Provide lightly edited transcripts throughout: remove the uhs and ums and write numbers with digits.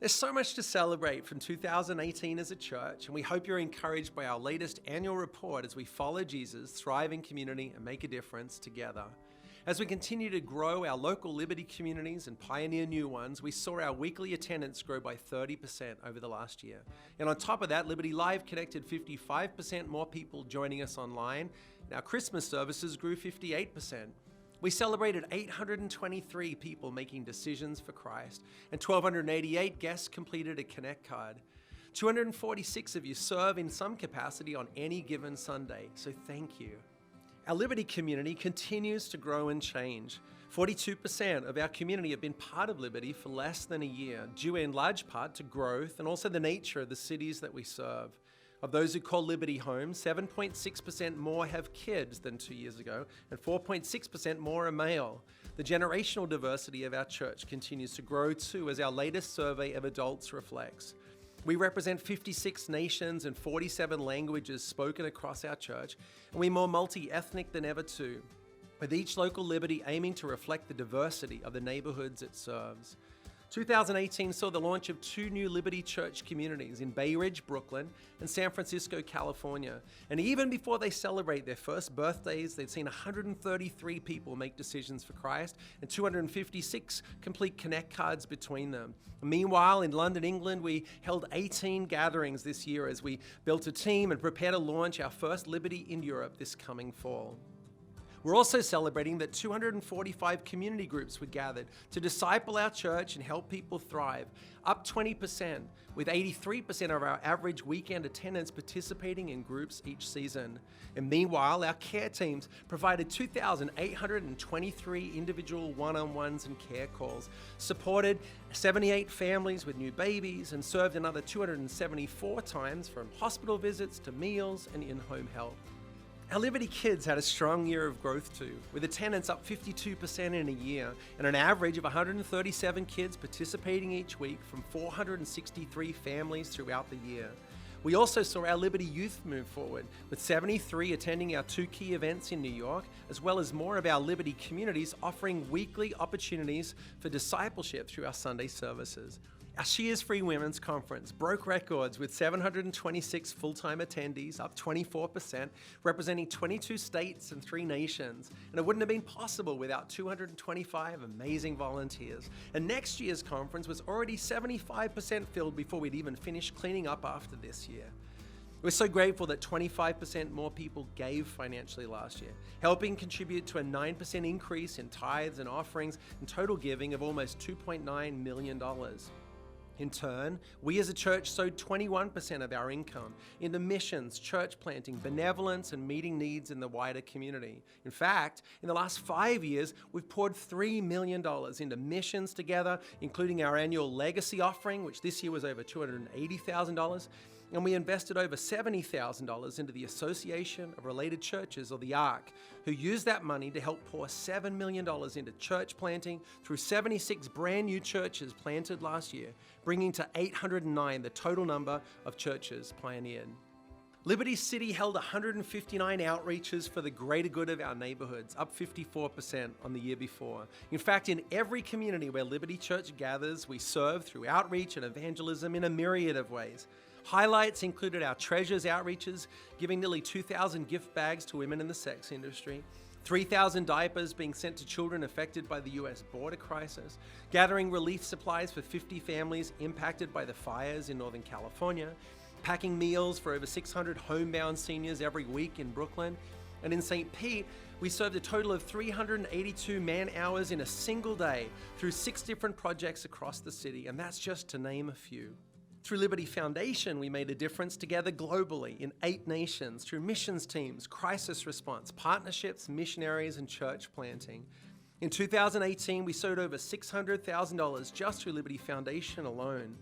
There's so much to celebrate from 2018 as a church, and we hope you're encouraged by our latest annual report as we follow Jesus, thrive in community, and make a difference together. As we continue to grow our local Liberty communities and pioneer new ones, we saw our weekly attendance grow by 30% over the last year. And on top of that, Liberty Live connected 55% more people joining us online, and our Christmas services grew 58%. We celebrated 823 people making decisions for Christ, and 1,288 guests completed a Connect card. 246 of you serve in some capacity on any given Sunday, so thank you. Our Liberty community continues to grow and change. 42% of our community have been part of Liberty for less than a year, due in large part to growth and also the nature of the cities that we serve. Of those who call Liberty home, 7.6% more have kids than 2 years ago, and 4.6% more are male. The generational diversity of our church continues to grow too, as our latest survey of adults reflects. We represent 56 nations and 47 languages spoken across our church, and we're more multi-ethnic than ever too, with each local Liberty aiming to reflect the diversity of the neighborhoods it serves. 2018 saw the launch of 2 new Liberty Church communities in Bay Ridge, Brooklyn, and San Francisco, California. And even before they celebrate their first birthdays, they've seen 133 people make decisions for Christ and 256 complete Connect cards between them. Meanwhile, in London, England, we held 18 gatherings this year as we built a team and prepared to launch our first Liberty in Europe this coming fall. We're also celebrating that 245 community groups were gathered to disciple our church and help people thrive, up 20%, with 83% of our average weekend attendance participating in groups each season. And meanwhile, our care teams provided 2,823 individual one-on-ones and care calls, supported 78 families with new babies, and served another 274 times, from hospital visits to meals and in-home help. Our Liberty kids had a strong year of growth too, with attendance up 52% in a year and an average of 137 kids participating each week from 463 families throughout the year. We also saw our Liberty youth move forward, with 73 attending our 2 key events in New York, as well as more of our Liberty communities offering weekly opportunities for discipleship through our Sunday services. Our Shears Free Women's Conference broke records with 726 full-time attendees, up 24%, representing 22 states and 3 nations. And it wouldn't have been possible without 225 amazing volunteers. And next year's conference was already 75% filled before we'd even finished cleaning up after this year. We're so grateful that 25% more people gave financially last year, helping contribute to a 9% increase in tithes and offerings and total giving of almost $2.9 million. In turn, we as a church sowed 21% of our income into missions, church planting, benevolence, and meeting needs in the wider community. In fact, in the last 5 years, we've poured $3 million into missions together, including our annual legacy offering, which this year was over $280,000. And we invested over $70,000 into the Association of Related Churches, or the ARC, who used that money to help pour $7 million into church planting through 76 brand new churches planted last year, bringing to 809 the total number of churches pioneered. Liberty City held 159 outreaches for the greater good of our neighborhoods, up 54% on the year before. In fact, in every community where Liberty Church gathers, we serve through outreach and evangelism in a myriad of ways. Highlights included our Treasures outreaches, giving nearly 2,000 gift bags to women in the sex industry, 3,000 diapers being sent to children affected by the U.S. border crisis, gathering relief supplies for 50 families impacted by the fires in Northern California, packing meals for over 600 homebound seniors every week in Brooklyn, and in St. Pete, we served a total of 382 man-hours in a single day through 6 different projects across the city, and that's just to name a few. Through Liberty Foundation, we made a difference together globally in 8 nations through missions teams, crisis response, partnerships, missionaries, and church planting. In 2018, we sowed over $600,000 just through Liberty Foundation alone.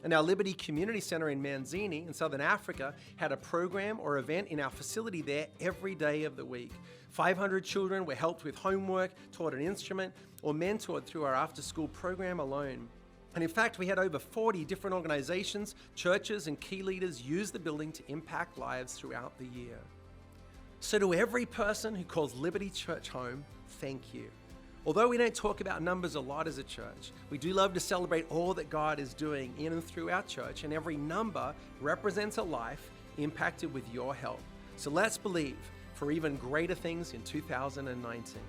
And our Liberty Community Center in Manzini in Southern Africa had a program or event in our facility there every day of the week. 500 children were helped with homework, taught an instrument, or mentored through our after-school program alone. And in fact, we had over 40 different organizations, churches, and key leaders use the building to impact lives throughout the year. So to every person who calls Liberty Church home, thank you. Although we don't talk about numbers a lot as a church, we do love to celebrate all that God is doing in and through our church, and every number represents a life impacted with your help. So let's believe for even greater things in 2019.